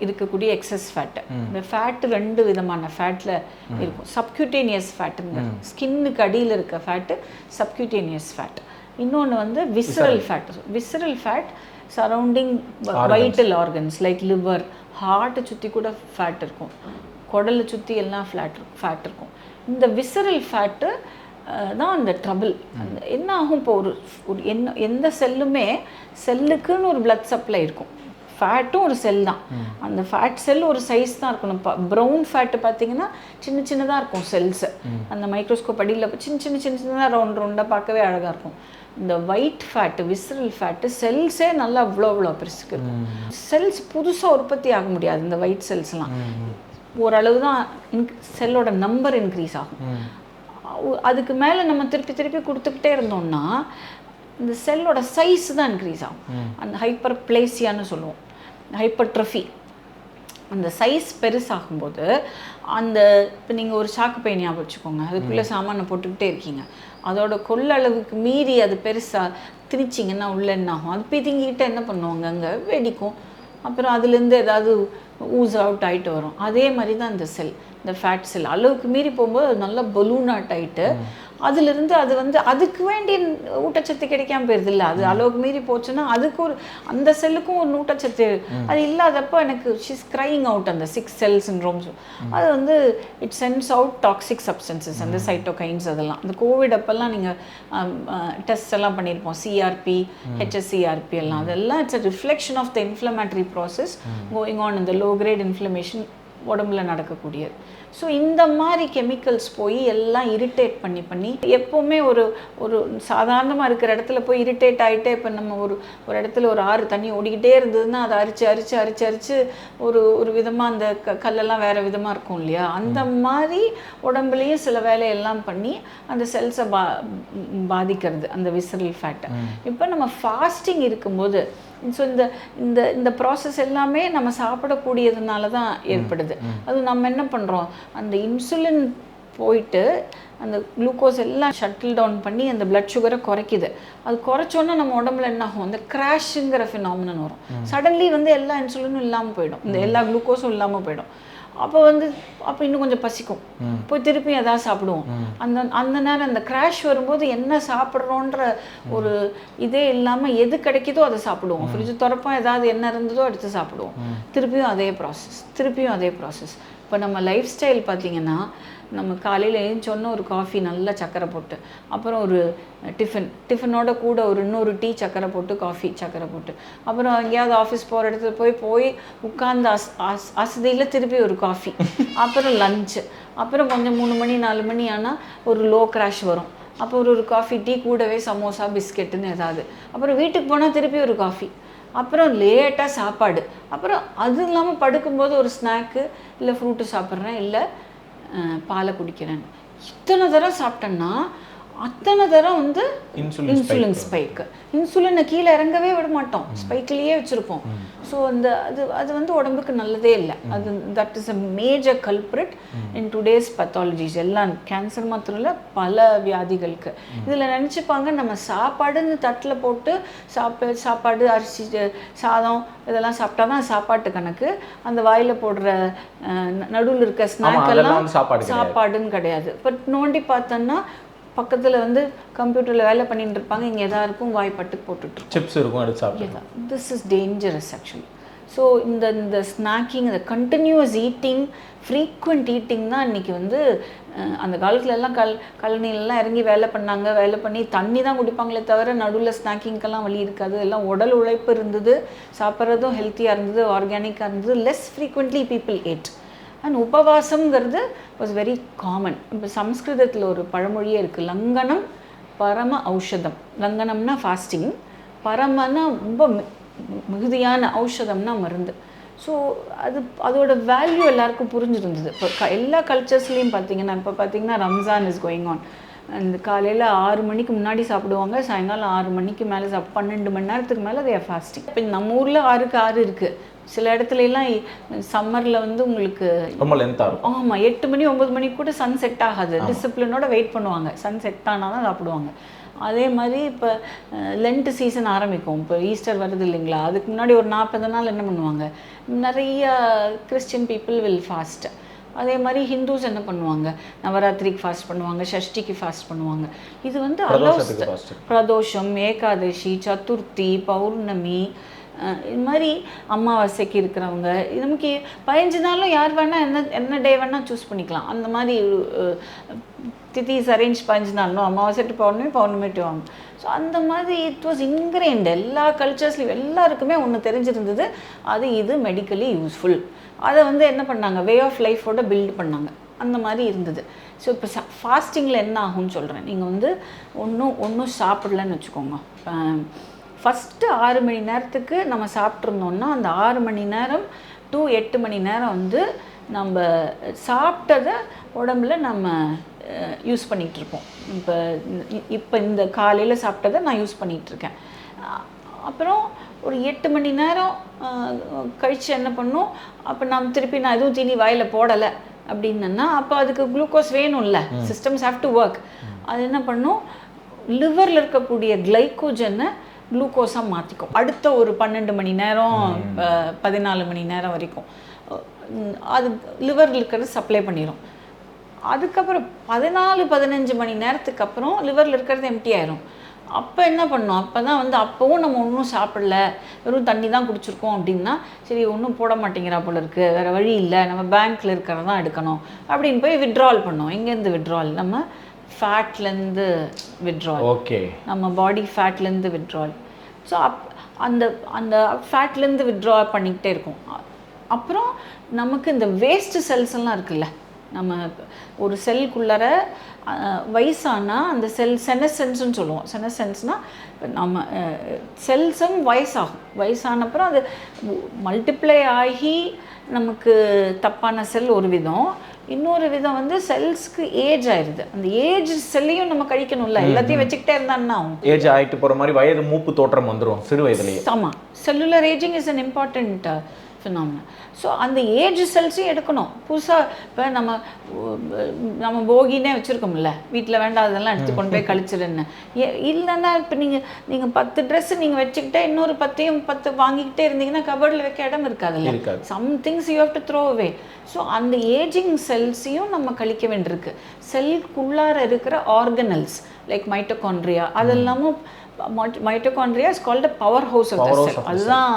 இருக்கக்கூடிய எக்ஸஸ் ஃபேட்டு. இந்த ஃபேட்டு 2 விதமான ஃபேட்டில் இருக்கும். சப்க்யூட்டேனியஸ் ஃபேட்டுங்க, ஸ்கின்னுக்கு அடியில் இருக்க ஃபேட்டு சப்க்யூட்டேனியஸ் ஃபேட். இன்னொன்று வந்து visceral fat. Visceral fat surrounding vital organs like liver, ஹார்ட்டை சுற்றி கூட ஃபேட் இருக்கும், குடலை சுற்றி எல்லாம் ஃபேட் இருக்கும். இந்த விசரல் ஃபேட்டு தான் அந்த ட்ரபிள். அந்த என்ன ஆகும், இப்போ ஒரு எந்த செல்லுமே செல்லுக்குன்னு ஒரு பிளட் சப்ளை இருக்கும். ஃபேட்டும் ஒரு செல் தான். அந்த ஃபேட் செல் ஒரு சைஸ் தான் இருக்கணும். ப்ரௌன் ஃபேட்டு பார்த்தீங்கன்னா சின்ன சின்னதாக இருக்கும் செல்ஸு. அந்த மைக்ரோஸ்கோப் அடியில் சின்னதாக ரவுண்டாக பார்க்கவே அழகாக இருக்கும். இந்த ஒயிட் ஃபேட்டு, விசரல் ஃபேட்டு செல்ஸே நல்லா அவ்வளோ பெருசுக்கு இருக்கும். செல்ஸ் புதுசாக உற்பத்தி ஆக முடியாது. இந்த ஒயிட் செல்ஸ்லாம் ஓரளவு தான் செல்லோட நம்பர் இன்க்ரீஸ் ஆகும். அதுக்கு மேலே நம்ம திருப்பி கொடுத்துக்கிட்டே இருந்தோம்னா இந்த செல்லோட சைஸ் தான் இன்க்ரீஸ் ஆகும். அந்த ஹைப்பர் பிளேசியான்னு சொல்லுவோம், ஹைப்பர்ட்ரஃபி. அந்த சைஸ் பெருசாகும்போது அந்த இப்போ நீங்கள் ஒரு சாக்கு பை ஞாபகம் வச்சுக்கோங்க, அதுக்குள்ளே சாமானை போட்டுக்கிட்டே இருக்கீங்க, அதோட கொள்ளளவுக்கு மீறி அது பெருசாக திணிச்சிங்கன்னா உள்ள என்ன ஆகும், அது பிதிங்கிட்ட என்ன பண்ணுவாங்க, அங்கே வெடிக்கும். அப்புறம் அதுலேருந்து ஏதாவது ஊஸ் அவுட் ஆகிட்டு வரும். அதே மாதிரி தான் இந்த செல், இந்த ஃபேட் செல் அளவுக்கு மீறி போகும்போது அது நல்லா பலூன் அவுட் ஆகிட்டு அதுலேருந்து அது வந்து அதுக்கு வேண்டிய ஊட்டச்சத்து கிடைக்காம போயிருது இல்லை. அது அளவுக்கு மீறி போச்சுன்னா அதுக்கு ஒரு அந்த செல்லுக்கும் ஒரு ஊட்டச்சத்து அது இல்லாதப்போ எனக்கு ஷீஸ் க்ரைங் அவுட். அந்த 6 செல் சிண்ட்ரோம்ஸ் அது வந்து it sense out toxic substances, அந்த சைட்டோகைன்ஸ் அதெல்லாம். அந்த கோவிட் அப்போல்லாம் நீங்கள் டெஸ்ட் எல்லாம் பண்ணியிருப்போம், சிஆர்பி, ஹெச்எஸ்சிஆர்பி எல்லாம். அதெல்லாம் it's a reflection of the inflammatory process going on இந்த லோ கிரேட் இன்ஃப்ளமேஷன் உடம்புல நடக்கக்கூடியது. ஸோ இந்த மாதிரி கெமிக்கல்ஸ் போய் எல்லாம் இரிட்டேட் பண்ணி எப்போவுமே ஒரு சாதாரணமாக இருக்கிற இடத்துல போய் இரிட்டேட் ஆகிட்டே, இப்போ நம்ம ஒரு இடத்துல ஒரு ஆறு தண்ணி ஓடிக்கிட்டே இருந்ததுன்னா அதை அரிச்சு ஒரு விதமாக அந்த கல்லெல்லாம் வேறு விதமாக இருக்கும் இல்லையா, அந்த மாதிரி உடம்புலையும் சில வேலையெல்லாம் பண்ணி அந்த செல்ஸை பாதிக்கிறது அந்த விசரல் ஃபேட்டை. இப்போ நம்ம ஃபாஸ்டிங் இருக்கும்போது ஸோ இந்த ப்ராசஸ் எல்லாமே நம்ம சாப்பிடக்கூடியதுனால தான் ஏற்படுது. அது நம்ம என்ன பண்ணுறோம், அந்த இன்சுலின் போயிட்டு அந்த குளுக்கோஸ் எல்லாம் ஷட்டில் டவுன் பண்ணி அந்த பிளட் சுகரை குறைக்குது. அது குறைச்சோன்னா நம்ம உடம்புல என்ன ஆகும், அந்த கிராஷுங்கிற ஃபினாமினன் வரும். சடன்லி வந்து எல்லா இன்சுலினும் இல்லாமல் போயிடும், இந்த எல்லா குளுக்கோஸும் இல்லாமல் போயிடும். அப்போ இன்னும் கொஞ்சம் பசிக்கும், போய் திருப்பி எதாவது சாப்பிடுவோம். அந்த நேரம் அந்த கிராஷ் வரும்போது என்ன சாப்பிட்றோன்ற ஒரு இதே இல்லாமல் எது கிடைக்குதோ அதை சாப்பிடுவோம். ஃப்ரிட்ஜ் திறப்போம், ஏதாவது என்ன இருந்ததோ எடுத்து சாப்பிடுவோம். திருப்பியும் அதே ப்ராசஸ். இப்போ நம்ம லைஃப் ஸ்டைல் பார்த்திங்கன்னா, நம்ம காலையில் எழுந்தோன்னே ஒரு காஃபி நல்லா சக்கரை போட்டு, அப்புறம் ஒரு டிஃபனோட கூட இன்னொரு டீ சக்கரை போட்டு, காஃபி சக்கரை போட்டு, அப்புறம் எங்கேயாவது ஆஃபீஸ் போகிற இடத்துல போய் உட்காந்து அசதியில் திருப்பி ஒரு காஃபி, அப்புறம் லஞ்சு, அப்புறம் கொஞ்சம் 3 மணி 4 மணி ஆனால் ஒரு லோ கிராஷ் வரும். அப்போ ஒரு காஃபி டீ கூடவே சமோசா பிஸ்கெட்டுன்னு ஏதாவது, அப்புறம் வீட்டுக்கு போனால் திருப்பி ஒரு காஃபி, அப்புறம் லேட்டாக சாப்பாடு, அப்புறம் அது இல்லாமல் படுக்கும்போது ஒரு ஸ்நாக்கு இல்லை ஃப்ரூட்டு சாப்பிட்றேன், இல்லை பாலை குடிக்கிறேன். இத்தனை தரம் சாப்பிட்டேன்னா அத்தனை தரம் வந்து இன்சுலின் ஸ்பைக்கு. இன்சுலினை கீழே இறங்கவே விட மாட்டோம், ஸ்பைக்லேயே வச்சுருப்போம். ஸோ அது வந்து உடம்புக்கு நல்லதே இல்லை. அது that is a major culprit in today's pathologies. எல்லாம் கேன்சர் மாத்திரம் இல்லை, பல வியாதிகளுக்கு. இதில் நினச்சிப்பாங்க நம்ம சாப்பாடுன்னு தட்டில் போட்டு சாப்பாடு அரிசி சாதம் இதெல்லாம் சாப்பிட்டா தான் சாப்பாட்டு கணக்கு. அந்த வாயில் போடுற நடுவில் இருக்க ஸ்நாக் எல்லாம் சாப்பாடுன்னு கிடையாது. பட் நோண்டி பார்த்தோன்னா பக்கத்தில் வந்து கம்ப்யூட்டரில் வேலை பண்ணிட்டு இருப்பாங்க, இங்கே எதா இருக்கும் வாய்ப்பட்டு போட்டுட்ருக்கோம், சிப்ஸ் இருக்கும் எடுத்து சாப்பிட்டு. This is dangerous actually. So இந்த ஸ்நாக்கிங், இந்த கண்டினியூஸ் ஈட்டிங், ஃப்ரீக்வெண்ட் ஈட்டிங் தான் இன்றைக்கி வந்து அந்த காலத்துல எல்லாம் கழனிலெலாம் இறங்கி வேலை பண்ணாங்க, வேலை பண்ணி தண்ணி தான் குடிப்பாங்களே தவிர நடுவில் ஸ்நாக்கிங்கெல்லாம் வழி இருக்காது. எல்லாம் உடல் உழைப்பு இருந்தது, சாப்பிட்றதும் ஹெல்த்தியாக இருந்தது, ஆர்கானிக்காக இருந்தது, less frequently people ate. And உபவாசம்ங்கிறது வாஸ் வெரி காமன். இப்போ சம்ஸ்கிருதத்தில் ஒரு பழமொழியே இருக்குது, லங்கனம் பரம ஔஷதம். லங்கனம்னா ஃபாஸ்டிங், பரமனா ரொம்ப மிகுதியான, ஔஷதம்னா மருந்து. ஸோ அதோட வேல்யூ எல்லாருக்கும் புரிஞ்சிருந்தது. இப்போ எல்லா கல்ச்சர்ஸ்லேயும் பார்த்தீங்கன்னா, இப்போ பார்த்தீங்கன்னா ரம்ஜான் இஸ் கோயிங் ஆன். அந்த காலையில் 6 மணிக்கு முன்னாடி சாப்பிடுவாங்க, சாயங்காலம் 6 மணிக்கு மேலே 12 மணி நேரத்துக்கு மேலே they are fasting. இப்போ நம்ம ஊரில் 6க்கு 6 இருக்குது. சில இடத்துலலாம் சம்மரில் வந்து உங்களுக்கு ரொம்ப லென்த்தாக இருக்கும். ஆமாம், 8 மணி 9 மணிக்கு கூட சன் செட் ஆகாது, டிசிப்ளினோட வெயிட் பண்ணுவாங்க, சன் செட் ஆனால் தான் சாப்பிடுவாங்க. அதே மாதிரி இப்போ லென்ட் சீசன் ஆரம்பிக்கும், இப்போ ஈஸ்டர் வருது இல்லைங்களா, அதுக்கு முன்னாடி ஒரு 40 நாள் என்ன பண்ணுவாங்க, நிறைய கிறிஸ்டியன் பீப்புள் வில் ஃபாஸ்ட். அதே மாதிரி ஹிந்துஸ் என்ன பண்ணுவாங்க, நவராத்திரிக்கு ஃபாஸ்ட் பண்ணுவாங்க, ஷஷ்டிக்கு ஃபாஸ்ட் பண்ணுவாங்க. இது வந்து பிரதோஷம், ஏகாதசி, சதுர்த்தி, பௌர்ணமி, இது மாதிரி அமாவாசைக்கு இருக்கிறவங்க, நமக்கு 15 நாளும் யார் வேணால் என்ன டே வேணால் சூஸ் பண்ணிக்கலாம். அந்த மாதிரி திதிஸ் அரேஞ்ச் 15 நாளும், அமாவாசை டு பௌர்ணமி, பௌர்ணமி டு ஆகும். ஸோ அந்த மாதிரி இட் வாஸ் இன்கிரைண்ட் எல்லா கல்ச்சர்ஸ்லையும். எல்லாருக்குமே ஒன்று தெரிஞ்சிருந்தது, அது இது மெடிக்கலி யூஸ்ஃபுல். அதை வந்து என்ன பண்ணாங்க, வே ஆஃப் லைஃபோட பில்ட் பண்ணாங்க, அந்த மாதிரி இருந்தது. ஸோ இப்போ ஃபாஸ்டிங்கில் என்ன ஆகும்னு சொல்கிறேன். நீங்கள் வந்து ஒன்றும் சாப்பிடலன்னு வச்சுக்கோங்க. ஃபஸ்ட்டு 6 மணி நேரத்துக்கு நம்ம சாப்பிட்ருந்தோம்னா, அந்த 6 மணி நேரம் டு 8 மணி நேரம் வந்து நம்ம சாப்பிட்டதை உடம்புல நம்ம யூஸ் பண்ணிகிட்ருப்போம். இப்போ இந்த காலையில் சாப்பிட்டதை நான் யூஸ் பண்ணிகிட்ருக்கேன். அப்புறம் ஒரு 8 மணி நேரம் கழித்து என்ன பண்ணும், அப்போ நான் திருப்பி நான் எதுவும் தீனி வாயில் போடலை அப்படின்னா, அப்போ அதுக்கு குளுக்கோஸ் வேணும்ல, சிஸ்டம்ஸ் ஹேவ் டு ஒர்க். அது என்ன பண்ணும், லிவரில் இருக்கக்கூடிய கிளைக்கோஜனை குளுக்கோஸாக மாற்றிக்கும். அடுத்த ஒரு 12 மணி நேரம் 14 மணி நேரம் வரைக்கும் அது லிவரில் இருக்கிறது சப்ளை பண்ணிடும். அதுக்கப்புறம் 14-15 மணி நேரத்துக்கு அப்புறம் லிவரில் இருக்கிறது எம்டி ஆயிரும். அப்போ என்ன பண்ணோம், அப்போ தான் வந்து அப்போவும் நம்ம ஒன்றும் சாப்பிடல, வெறும் தண்ணி தான் குடிச்சிருக்கோம் அப்படின்னா, சரி ஒன்றும் போட மாட்டேங்கிறா போல இருக்குது, வேறு வழி இல்லை, நம்ம பேங்க்கில் இருக்கிறது தான் எடுக்கணும் அப்படின்னு போய் வித்ட்ரால் பண்ணோம். எங்கேருந்து வித்ட்ரால், நம்ம ஃபேட்லேருந்து வித்ட்ரால். ஓகே, நம்ம பாடி ஃபேட்லேருந்து வித்ட்ரால். ஸோ அந்த ஃபேட்லேருந்து வித்ட்ரா பண்ணிக்கிட்டே இருக்கும். அப்புறம் நமக்கு இந்த வேஸ்ட்டு செல்ஸ் எல்லாம் இருக்குல்ல, நம்ம ஒரு செல்குள்ளார வயசானால் அந்த செனசென்ஸ்ன்னு சொல்லுவோம். செனசென்ஸ்னால் நம்ம செல்ஸும் வயசானப்புறம் அது மல்டிப்ளை ஆகி நமக்கு தப்பான செல் ஒரு விதம், இன்னொரு விதம் வந்து செல்ஸ்க்கு ஏஜ் ஆயிடுது. அந்த ஏஜ் செல்லையும் நம்ம கழிக்கணும்ல, எல்லாத்தையும் வச்சுக்கிட்டே இருந்தான்னா ஏஜ் ஆகிட்டு போகிற மாதிரி வயது மூப்பு தோற்றம் வந்துடும் சிறு வயதுலேயே. ஆமாம், cellular ageing is an important phenomena. So அந்த ஏஜ் செல்ஸையும் எடுக்கணும். புதுசாக இப்போ நம்ம போகினே வச்சுருக்கோம்ல, வீட்டில் வேண்டாததெல்லாம் எடுத்து கொண்டு போய் கழிச்சிடுன்னு இல்லைன்னா, இப்போ நீங்கள் 10 ட்ரெஸ்ஸு நீங்கள் வச்சுக்கிட்டே இன்னொரு 10 வாங்கிக்கிட்டே இருந்தீங்கன்னா கபர்டில் வைக்க இடம் இருக்காதுல்ல. Some things you have to throw away. So அந்த ஏஜிங் செல்ஸையும் நம்ம கழிக்க வேண்டியிருக்கு. செல்குள்ளார இருக்கிற ஆர்கனல்ஸ் லைக் மைட்டோகாண்ட்ரியா, அதெல்லாமும் mitochondria is called a powerhouse of the cell. அதுதான்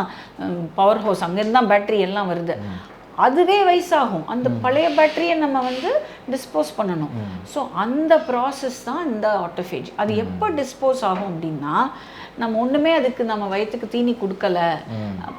பவர் ஹவுஸ், அங்கேருந்து தான் பேட்டரி எல்லாம் வருது. அதுவே வயசாகும். அந்த பழைய பேட்டரியை நம்ம வந்து டிஸ்போஸ் பண்ணணும். ஸோ அந்த ப்ராசஸ் தான் இந்த ஆட்டோஃபேஜி. அது எப்போ டிஸ்போஸ் ஆகும் அப்படின்னா, நம்ம ஒன்றுமே அதுக்கு நம்ம வயிற்றுக்கு தீனி கொடுக்கல,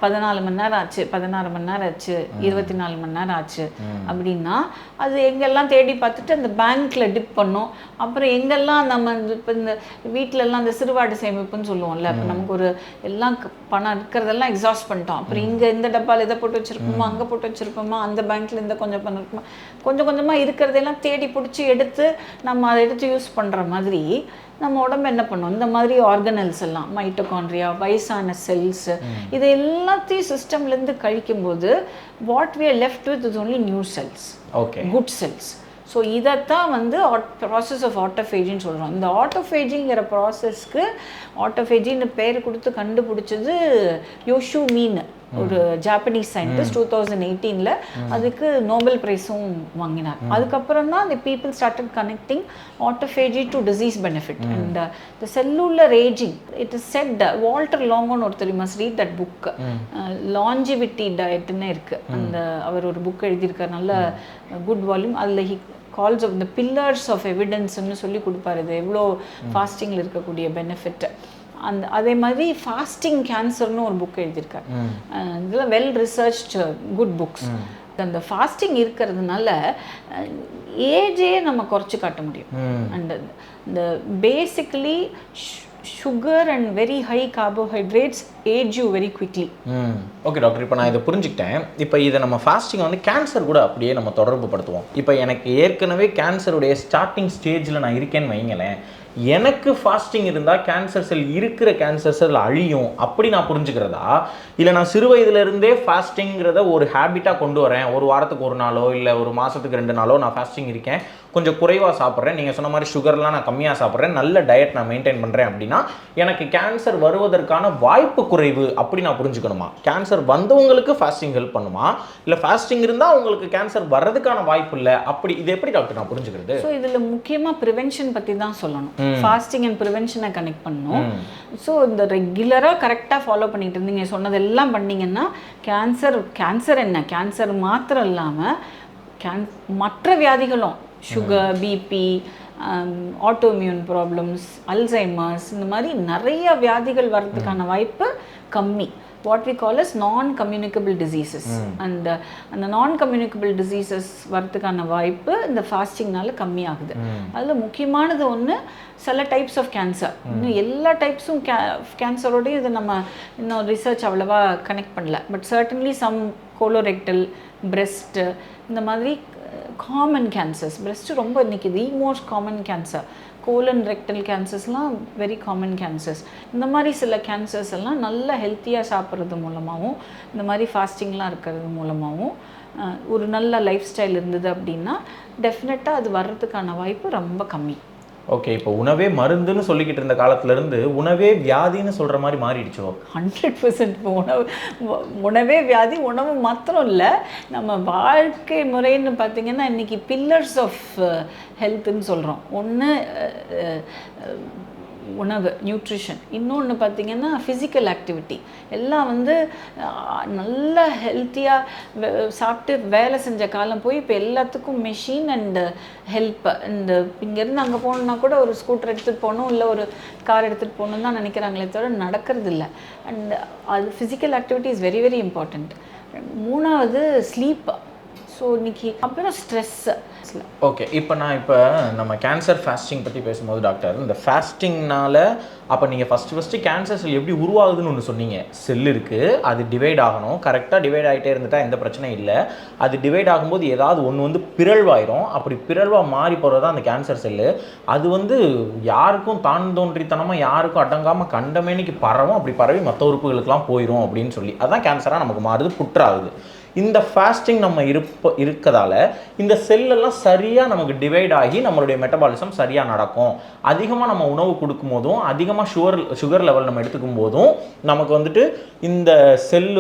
14 மணி நேரம் ஆச்சு, 16 மணி நேரம் ஆச்சு, 24 மணி நேரம் ஆச்சு அப்படின்னா, அது எங்கெல்லாம் தேடி பார்த்துட்டு அந்த பேங்க்கில் டிப் பண்ணும். அப்புறம் எங்கெல்லாம் நம்ம இப்போ இந்த வீட்டிலலாம் அந்த சிறுவாடு சேமிப்புன்னு சொல்லுவோம்ல, இப்போ நமக்கு ஒரு எல்லாம் பணம் இருக்கிறதெல்லாம் எக்ஸாஸ்ட் பண்ணிட்டோம், அப்புறம் இங்கே இந்த டப்பாவில் இதை போட்டு வச்சுருப்போமா, அங்கே போட்டு வச்சுருப்போமா, அந்த பேங்க்கில் இந்த கொஞ்சம் பணம் இருக்குமா, கொஞ்சம் கொஞ்சமாக இருக்கிறதெல்லாம் தேடி பிடிச்சி எடுத்து நம்ம அதை எடுத்து யூஸ் பண்ணுற மாதிரி நம்ம உடம்பு என்ன பண்ணும், இந்த மாதிரி ஆர்கனல்ஸ் எல்லாம் மைட்டோகாண்ட்ரியா, வயசான செல்ஸ், இது எல்லாத்தையும் சிஸ்டம்லேருந்து கழிக்கும்போது what we are left with is only new cells, okay, good cells. So இதைத்தான் வந்து ப்ராசஸ் ஆஃப் ஆட்டோஃபேஜின்னு சொல்கிறோம். இந்த ஆட்டோஃபேஜிங்கிற ப்ராசஸ்க்கு ஆட்டோஃபேஜின்னு பேர் கொடுத்து கண்டுபிடிச்சது யோஷு மீன் ஒரு ஜாப்பனீஸ் சயின்டிஸ்ட் 2018ல் அதுக்கு நோபல் பிரைஸும் வாங்கினார். அதுக்கப்புறம் தான் the people started connecting autophagy to disease benefit and the cellular aging. It is said, Walter லாங்கோன்னு ஒருத்தர், you must read that book, longevity dietன்னு இருக்கு. அந்த அவர் ஒரு புக் எழுதியிருக்கார், நல்ல குட் வால்யூம். அதில் he calls of the pillars of evidenceன்னு சொல்லி கொடுப்பாரு, இது எவ்வளோ ஃபாஸ்டிங்கில் இருக்கக்கூடிய பெனிஃபிட். அதே மாதிரி ஃபாஸ்டிங் கேன்சர்னு ஒரு புக் எழுதியிருக்காரு. இதெல்லாம் வெல் ரிசர்ச்ட் குட் புக்ஸ். அந்த ஃபாஸ்டிங் இருக்கிறதுனால ஏஜே நம்ம குறைச்சி காட்ட முடியும். அண்ட் இந்த basically sugar and very high carbohydrates age you very quickly. Okay doctor, இப்போ நான் இதை புரிஞ்சுக்கிட்டேன். இப்போ இதை நம்ம ஃபாஸ்டிங்கை வந்து கேன்சர் கூட அப்படியே நம்ம தொடர்பு படுத்துவோம். இப்போ எனக்கு ஏற்கனவே கேன்சருடைய ஸ்டார்டிங் ஸ்டேஜில் நான் இருக்கேன்னு வைங்களேன், எனக்கு ஃபாஸ்டிங் இருந்தால் கேன்சர் செல் இருக்கிற கேன்சர் செல் அழியும் அப்படி நான் புரிஞ்சுக்கிறதா, இல்லை நான் சிறு வயதுலேருந்தே ஃபாஸ்டிங்கிறத ஒரு ஹேபிட்டாக கொண்டு வரேன், ஒரு வாரத்துக்கு ஒரு நாளோ இல்லை ஒரு மாதத்துக்கு 2 நாளோ நான் ஃபாஸ்டிங் இருக்கேன், கொஞ்சம் குறைவாக சாப்பிட்றேன், நீங்கள் சொன்ன மாதிரி சுகர்லாம் நான் கம்மியாக சாப்பிட்றேன், நல்ல டயட் நான் மெயின்டைன் பண்ணுறேன் அப்படின்னா எனக்கு கேன்சர் வருவதற்கான வாய்ப்பு குறைவு அப்படி நான் புரிஞ்சுக்கணுமா? கேன்சர் வந்தவங்களுக்கு ஃபாஸ்டிங் ஹெல்ப் பண்ணுமா, இல்லை ஃபாஸ்டிங் இருந்தால் உங்களுக்கு கேன்சர் வர்றதுக்கான வாய்ப்பு இல்லை அப்படி, இது எப்படி டாக்டர் நான் புரிஞ்சுக்கிறது? ஸோ இதில் முக்கியமாக ப்ரிவென்ஷன் பற்றி தான் சொல்லணும். ஃபாஸ்டிங் அண்ட் ப்ரிவென்ஷனை கனெக்ட் பண்ணணும். ஸோ இந்த ரெகுலராக கரெக்டாக ஃபாலோ பண்ணிட்டு இருந்தீங்க, சொன்னதெல்லாம் பண்ணிங்கன்னா கேன்சர் என்ன, கேன்சர் மாத்திரம் இல்லாமல் மற்ற வியாதிகளும், sugar, BP, autoimmune problems, Alzheimer's, இந்த மாதிரி நிறைய வியாதிகள் வர்றதுக்கான வாய்ப்பு கம்மி. what we call as non-communicable diseases. அந்த non-communicable diseases வரதுக்கான வாய்ப்பு இந்த ஃபாஸ்டிங்னால கம்மி ஆகுது. அதில் முக்கியமானது ஒன்று, சில டைப்ஸ் ஆஃப் கேன்சர், இன்னும் எல்லா டைப்ஸும் கேன்சரோடையும் இது நம்ம இன்னும் ரிசர்ச் அவ்வளோவா கனெக்ட் பண்ணல. But certainly some colorectal, breast, இந்த மாதிரி காமன் கேன்சர்ஸ். பிரெஸ்ட்டு ரொம்ப இன்றைக்கி the most common cancer. Colon rectal கேன்சர்ஸ்லாம் வெரி காமன் கேன்சர்ஸ். இந்த மாதிரி சில கேன்சர்ஸ் எல்லாம் நல்லா ஹெல்த்தியாக சாப்பிட்றது மூலமாகவும் இந்த மாதிரி ஃபாஸ்டிங்லாம் இருக்கிறது மூலமாகவும் ஒரு நல்ல லைஃப் ஸ்டைல் இருந்தது அப்படின்னா டெஃபினட்டாக அது வர்றதுக்கான வாய்ப்பு ரொம்ப கம்மி. ஓகே, இப்போ உணவே மருந்துன்னு சொல்லிக்கிட்டு இருந்த காலத்துலேருந்து உணவே வியாதின்னு சொல்கிற மாதிரி மாறிடுச்சோ? 100%. இப்போ உணவே வியாதி. உணவு மாத்திரம் இல்லை, நம்ம வாழ்க்கை முறைன்னு பார்த்திங்கன்னா இன்றைக்கி பில்லர்ஸ் ஆஃப் ஹெல்த்துன்னு சொல்கிறோம். ஒன்று உணவு, நியூட்ரிஷன். இன்னொன்று பார்த்திங்கன்னா ஃபிசிக்கல் ஆக்டிவிட்டி. எல்லாம் நல்ல ஹெல்த்தியாக சாப்பிட்டு வேலை செஞ்ச காலம் போய் இப்போ எல்லாத்துக்கும் மெஷின் அண்டு ஹெல்ப். இந்த இங்கேருந்து அங்கே போகணுன்னா கூட ஒரு ஸ்கூட்டர் எடுத்துகிட்டு போகணும், இல்லை ஒரு கார் எடுத்துகிட்டு போகணுன்னு தான் நினைக்கிறாங்களே தவிர நடக்கிறது இல்லை. அண்ட் அது physical activity is very very important. மூணாவது ஸ்லீப். ஸோ இன்றைக்கி அப்புறம் ஸ்ட்ரெஸ்ஸு. ஓகே, இப்போ நம்ம கேன்சர் ஃபாஸ்டிங் பற்றி பேசும்போது டாக்டர், இந்த ஃபாஸ்டிங்னால அப்போ நீங்கள் ஃபஸ்ட்டு கேன்சர் செல் எப்படி உருவாகுதுன்னு ஒன்று சொன்னீங்க. செல் இருக்குது, அது டிவைட் ஆகணும், கரெக்டாக டிவைட் ஆகிட்டே இருந்துட்டால் எந்த பிரச்சனையும் இல்லை. அது டிவைட் ஆகும்போது ஏதாவது ஒன்று பிறழ்வாயிரும். அப்படி பிறழ்வாக மாறி போகிறது தான் அந்த கேன்சர் செல்லு. அது யாருக்கும் தான் தோன்றித்தனமாக யாருக்கும் அடங்காமல் கண்டமேனிக்கு பரவும். அப்படி பரவி மற்ற உறுப்புகளுக்கெல்லாம் போயிடும் அப்படின்னு சொல்லி அதுதான் கேன்சராக நமக்கு மாறுது, புற்றாகுது. இந்த ஃபாஸ்டிங் நம்ம இருக்கதால இந்த செல்லெல்லாம் சரியாக நமக்கு டிவைட் ஆகி நம்மளுடைய மெட்டபாலிசம் சரியாக நடக்கும். அதிகமாக நம்ம உணவு கொடுக்கும் போதும், அதிகமாக சுகர் லெவல் நம்ம எடுத்துக்கும் போதும் நமக்கு இந்த செல்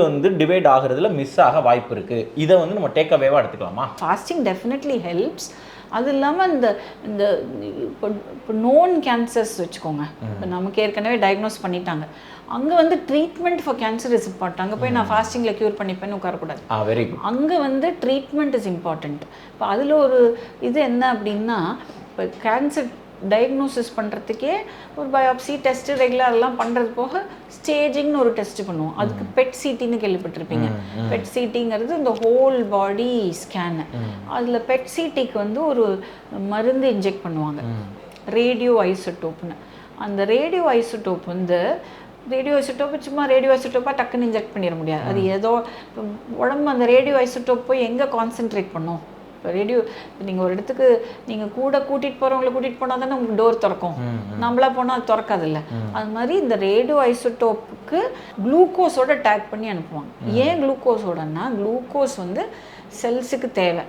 டிவைட் ஆகிறதுல மிஸ் ஆக வாய்ப்பு இருக்குது. இதை நம்ம டேக் அவேவாக எடுத்துக்கலாமா? Fasting definitely helps. அது இல்லாமல் இந்த இப்போ நோன் கேன்சர்ஸ் வச்சுக்கோங்க, இப்போ நமக்கு ஏற்கனவே டயக்னோஸ் பண்ணிட்டாங்க, அங்கே treatment for cancer is important. அங்கே போய் நான் ஃபாஸ்டிங்கில் க்யூர் பண்ணிப்பேன்னு உட்காரக்கூடாது. Very good. அங்கே ட்ரீட்மெண்ட் இஸ் இம்பார்ட்டண்ட். இப்போ அதில் ஒரு இது என்ன அப்படின்னா, இப்போ கேன்சர் டயக்னோசிஸ் பண்ணுறதுக்கே ஒரு பயோப்சி டெஸ்ட்டு ரெகுலர்லாம் பண்ணுறது போக ஸ்டேஜிங்னு ஒரு டெஸ்ட்டு பண்ணுவோம். அதுக்கு பெட் சிடின்னு கேள்விப்பட்டிருப்பீங்க. பெட் சிடிங்கிறது இந்த ஹோல் பாடி ஸ்கேனு. அதில் பெட் சிடிக்கு ஒரு மருந்து இன்ஜெக்ட் பண்ணுவாங்க, ரேடியோ ஐசோடோப்னு. அந்த ரேடியோ ஐசோடோப் ரேடியோ ஐசோடோப்பு சும்மா ரேடியோ ஐசோடோப்பாக டக்குன்னு இன்ஜெக்ட் பண்ணிட முடியாது. அது ஏதோ உடம்பு அந்த ரேடியோ ஐசோடோப் போய் எங்கே கான்சென்ட்ரேட் பண்ணும். இப்போ நீங்கள் ஒரு இடத்துக்கு நீங்கள் கூட்டிகிட்டு போகிறவங்களை கூட்டிகிட்டு போனால் தானே உங்களுக்கு டோர் திறக்கும். நம்மளா போனால் அது திறக்காதில்ல. அது மாதிரி இந்த ரேடியோ ஐசோடோப்புக்கு குளுக்கோஸோட டேக் பண்ணி அனுப்புவாங்க. ஏன் குளுக்கோஸோடன்னா, குளுக்கோஸ் செல்ஸுக்கு தேவை.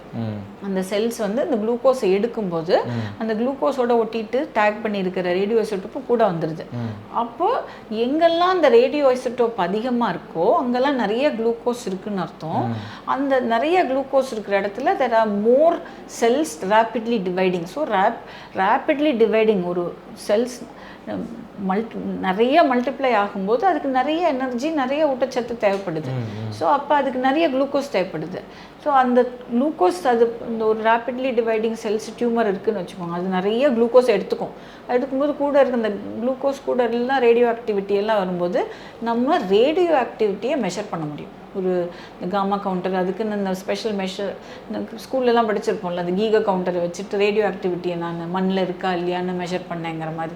அந்த செல்ஸ் வந்து அந்த குளுக்கோஸை எடுக்கும்போது அந்த குளுக்கோஸோட ஒட்டிட்டு டேக் பண்ணியிருக்கிற ரேடியோ ஐசோட்டோப்பு கூட வந்துடுது. அப்போ எங்கெல்லாம் அந்த ரேடியோ ஐசோட்டோப் அதிகமாக இருக்கோ அங்கெல்லாம் நிறைய குளுக்கோஸ் இருக்குன்னு அர்த்தம். அந்த நிறைய குளுக்கோஸ் இருக்கிற இடத்துல there are more cells rapidly dividing. So rapidly dividing ஒரு செல்ஸ் நிறைய மல்டிப்ளை ஆகும்போது அதுக்கு நிறைய எனர்ஜி, நிறைய ஊட்டச்சத்து தேவைப்படுது. ஸோ அப்போ அதுக்கு நிறைய குளுக்கோஸ் தேவைப்படுது. ஸோ அந்த குளுக்கோஸ் அது இந்த ஒரு ரேப்பிட்லி டிவைடிங் செல்ஸ் டியூமர் இருக்குதுன்னு வச்சுக்கோங்க, அது நிறைய குளுக்கோஸ் எடுக்கும்போது கூட இருக்க அந்த குளுக்கோஸ் கூட எல்லாம் ரேடியோ ஆக்டிவிட்டி எல்லாம் வரும்போது நம்ம ரேடியோ ஆக்டிவிட்டியை மெஷர் பண்ண முடியும். ஒரு காமா கவுண்டர் அதுக்குன்னு இந்த ஸ்பெஷல் மெஷர் ஸ்கூல்லலாம் படிச்சிருப்போம்ல, அந்த கீகா கவுண்டரை வச்சுட்டு ரேடியோ ஆக்டிவிட்டியை நான் மண்ணில் இருக்கா இல்லையான்னு மெஷர் பண்ணேங்கிற மாதிரி,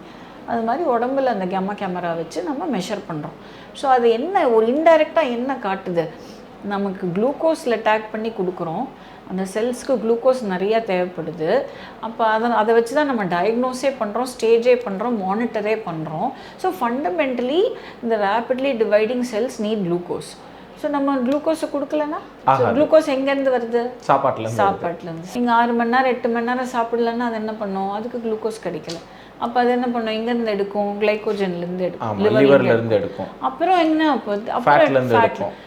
அது மாதிரி உடம்புல அந்த கேமா கேமரா வச்சு நம்ம மெஷர் பண்ணுறோம். ஸோ அது என்ன ஒரு இன்டைரக்டாக என்ன காட்டுது, நமக்கு குளுக்கோஸில் டேக் பண்ணி கொடுக்குறோம், அந்த செல்ஸ்க்கு குளுக்கோஸ் நிறையா தேவைப்படுது. அப்போ அதை வச்சு தான் நம்ம டயக்னோஸே பண்ணுறோம், ஸ்டேஜே பண்ணுறோம், மானிட்டரே பண்ணுறோம். ஸோ ஃபண்டமெண்டலி இந்த rapidly dividing cells need glucose. So நம்ம குளுக்கோஸை கொடுக்கலன்னா குளுக்கோஸ் எங்கேருந்து வருது? சாப்பாட்டிலேருந்து. நீங்கள் 6 மணி நேரம் 8 மணி நேரம் சாப்பிடலன்னா அது என்ன பண்ணும்? அதுக்கு குளுக்கோஸ் கிடைக்கல. அப்போ அது என்ன பண்ணும்? எங்கேருந்து எடுக்கும்? கிளைக்கோஜன்லேருந்து எடுக்கும், லிவர்லேருந்து எடுக்கும். அப்புறம் என்ன? அப்போ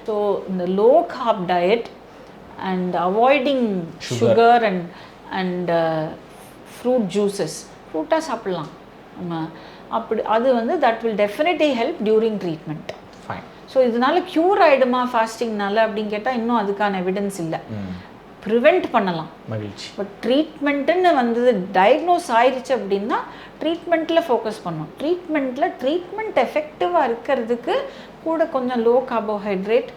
ஸோ இந்த low carb diet and avoiding sugar and fruit juices, ஃப்ரூட்டாக சாப்பிட்லாம் நம்ம. அப்படி அது வந்து that will definitely help during treatment. So இதனால க்யூர் ஆகிடுமா ஃபாஸ்டிங்னால அப்படின்னு கேட்டால் இன்னும் அதுக்கான எவிடன்ஸ் இல்லை. ப்ரிவெண்ட் பண்ணலாம், மகிழ்ச்சி. பட் ட்ரீட்மெண்ட்டுன்னு வந்து டயக்னோஸ் ஆயிடுச்சு அப்படின்னா ட்ரீட்மெண்ட்டில் ஃபோக்கஸ் பண்ணணும். ட்ரீட்மெண்ட் எஃபெக்டிவாக இருக்கிறதுக்கு கூட கொஞ்சம் லோ கார்போஹைட்ரேட்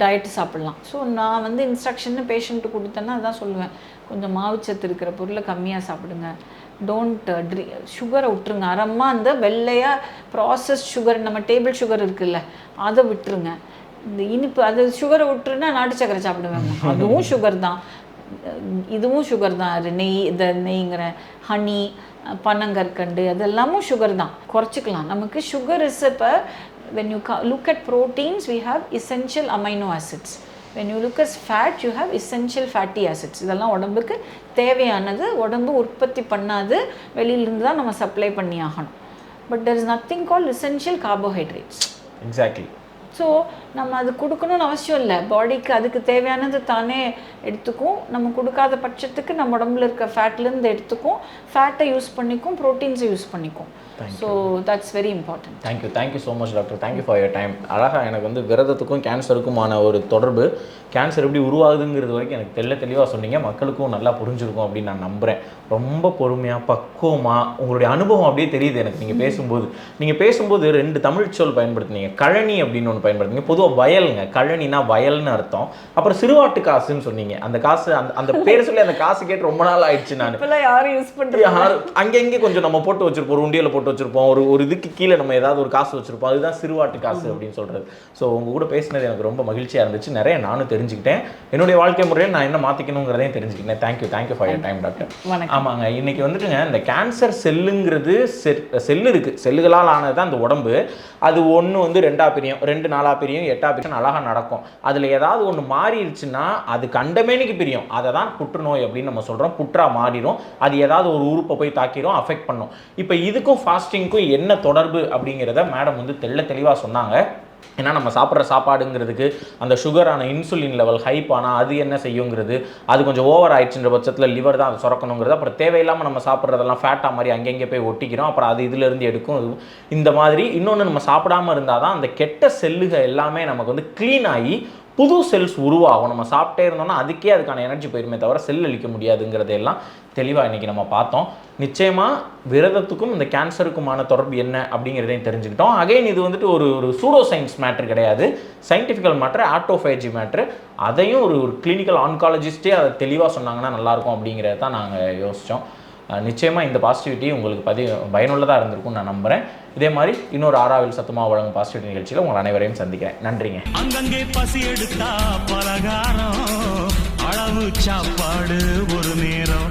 டயட் சாப்பிட்லாம். ஸோ நான் வந்து இன்ஸ்ட்ரக்ஷன்னு பேஷண்ட்டு கொடுத்தேன்னா அதான் சொல்லுவேன், கொஞ்சம் மாவுச்சத்து இருக்கிற பொருளை கம்மியாக சாப்பிடுங்க, டோன்ட் சுகரை விட்டுருங்க. அறமா அந்த வெள்ளையாக ப்ராசஸ்ட் சுகர், நம்ம டேபிள் சுகர் இருக்குல்ல அதை விட்டுருங்க. இந்த இனிப்பு அது சுகரை விட்டுருன்னா நாட்டு சக்கரை சாப்பிடுவேன், அதுவும் சுகர் தான், இதுவும் சுகர் தான். அது நெய்ங்கிற ஹனி, பனங்கற்கண்டு அதெல்லாமும் சுகர் தான், குறைச்சிக்கலாம். நமக்கு சுகர் இஸ் இப்போ when you look at proteins we have essential amino acids, when you look at fat you have essential fatty acids. இதெல்லாம் உடம்புக்கு தேவையானது, உடம்பு உற்பத்தி பண்ணாது, வெளியிலிருந்து தான் நம்ம சப்ளை பண்ணி ஆகணும். But there is nothing called essential carbohydrates. Exactly. So நம்ம அது கொடுக்கணும்னு அவசியம் இல்லை, பாடிக்கு அதுக்கு தேவையானது தானே எடுத்துக்கும். நம்ம கொடுக்காத பட்சத்துக்கு நம்ம உடம்புல இருக்க ஃபேட்லேருந்து எடுத்துக்கும், ஃபேட்டை யூஸ் பண்ணிக்கும், ப்ரோட்டீன்ஸை யூஸ் பண்ணிக்கும். So that's very important. Thank you so much doctor, thank you for your time. அழகாக எனக்கு வந்து விரதத்துக்கும் கேன்சருக்குமான ஒரு தொடர்பு, கேன்சர் எப்படி உருவாகுதுங்கிறது வரைக்கும் எனக்கு தெளிவாக சொன்னீங்க. மக்களுக்கும் நல்லா புரிஞ்சிருக்கும் அப்படின்னு நான் நம்புகிறேன். ரொம்ப பொறுமையாக பக்குவமாக உங்களுடைய அனுபவம் அப்படியே தெரியுது எனக்கு. நீங்கள் பேசும்போது 2 தமிழ் சொல் பயன்படுத்தினீங்க. கழனி அப்படின்னு ஒன்று பயன்படுத்தினீங்க. பொதுவாக வயலுங்க, கழனினா வயல்னு அர்த்தம். அப்புறம் சிறுவாட்டு காசுன்னு சொன்னீங்க. அந்த காசு அந்த பேர் சொல்லி அந்த காசு கேட்டு ரொம்ப நாள் ஆயிடுச்சு. நான் யாரும் யூஸ் பண்ணுறேன், அங்கங்கே கொஞ்சம் நம்ம போட்டு வச்சிருப்போம், உண்டியில் போட்டு வச்சிருப்போம், ஒரு இதுக்கு கீழே நம்ம ஏதாவது ஒரு காசு வச்சிருப்போம், அதுதான் சிறுவாட்டு காசு அப்படின்னு சொல்கிறது. ஸோ உங்கள் கூட பேசினது எனக்கு ரொம்ப மகிழ்ச்சியாக இருந்துச்சு. நிறைய நானும் தெரிஞ்சுக்கிட்டேன். என்னுடைய வாழ்க்கை முறையில் நான் என்ன மாற்றிக்கணுங்கிறதையும் தெரிஞ்சுக்கிட்டேன். Thank you for your time doctor. ஆமாங்க, இன்னைக்கு வந்துட்டுங்க இந்த கேன்சர் செல்லுங்கிறது செல்லு இருக்குது, செல்லுகளால் ஆனது தான் இந்த உடம்பு. அது ஒன்று வந்து 2ஆக பிரியும், 2 4ஆக பிரியும், 8ஆக பிரியும், அழகாக நடக்கும். அதில் ஏதாவது ஒன்று மாறிடுச்சுன்னா அது கண்டமேனிக்கு பிரியும். அதை தான் புற்றுநோய் அப்படின்னு நம்ம சொல்கிறோம். புற்றா மாறிடும், அது ஏதாவது ஒரு உறுப்பை போய் தாக்கிடும், அஃபெக்ட் பண்ணும். இப்போ இதுக்கும் ஃபாஸ்டிங்க்கும் என்ன தொடர்பு அப்படிங்கிறத மேடம் வந்து தெளிவாக சொன்னாங்க. ஏன்னா நம்ம சாப்பிட்ற சாப்பாடுங்கிறதுக்கு அந்த சுகரான இன்சுலின் லெவல் ஹைப் ஆனால் அது என்ன செய்யுங்கிறது, அது கொஞ்சம் ஓவர் ஆயிடுச்சுன்ற பட்சத்தில் லிவர் தான் அதை சுரக்கணுங்கிறது. அப்புறம் தேவையில்லாமல் நம்ம சாப்பிட்றதெல்லாம் ஃபேட்டாக மாதிரி அங்கங்கே போய் ஒட்டிக்கிறோம், அப்புறம் அது இதிலேருந்து எடுக்கும். இந்த மாதிரி இன்னொன்று நம்ம சாப்பிடாமல் இருந்தால் தான் அந்த கெட்ட செல்லுகள் எல்லாமே நமக்கு வந்து க்ளீன் ஆகி புது செல்ஸ் உருவாகும். நம்ம சாப்பிட்டே இருந்தோம்னா அதுக்கே அதுக்கான எனர்ஜி போயிருமே தவிர செல் அழிக்க முடியாதுங்கிறதெல்லாம் தெளிவாக இன்றைக்கி நம்ம பார்த்தோம். நிச்சயமாக விரதத்துக்கும் இந்த கேன்சருக்குமான தொடர்பு என்ன அப்படிங்கிறதையும் தெரிஞ்சுக்கிட்டோம். அகைன் இது வந்துட்டு ஒரு சூடோ சயின்ஸ் மேட்ரு கிடையாது, சயின்டிஃபிக்கல் மேட்ரு, ஆட்டோஃபேஜி மேட்ரு. அதையும் ஒரு கிளினிக்கல் ஆன்காலஜிஸ்டே அதை தெளிவாக சொன்னாங்கன்னா நல்லாயிருக்கும் அப்படிங்கிறத தான் நாங்கள் யோசித்தோம். நிச்சயமாக இந்த பாசிட்டிவிட்டி உங்களுக்கு பயனுள்ளதாக இருந்திருக்கும்னு நான் நம்புகிறேன். இதே மாதிரி இன்னொரு ஆறாவில் சத்துமா வழங்கும் பாசிட்டிவிட்டி நிகழ்ச்சியில் உங்கள் அனைவரையும் சந்திக்கிறேன். நன்றிங்க. அங்கங்கே பசி எடுத்தா பலகாரம், அளவு சாப்பாடு ஒரு நேரம்.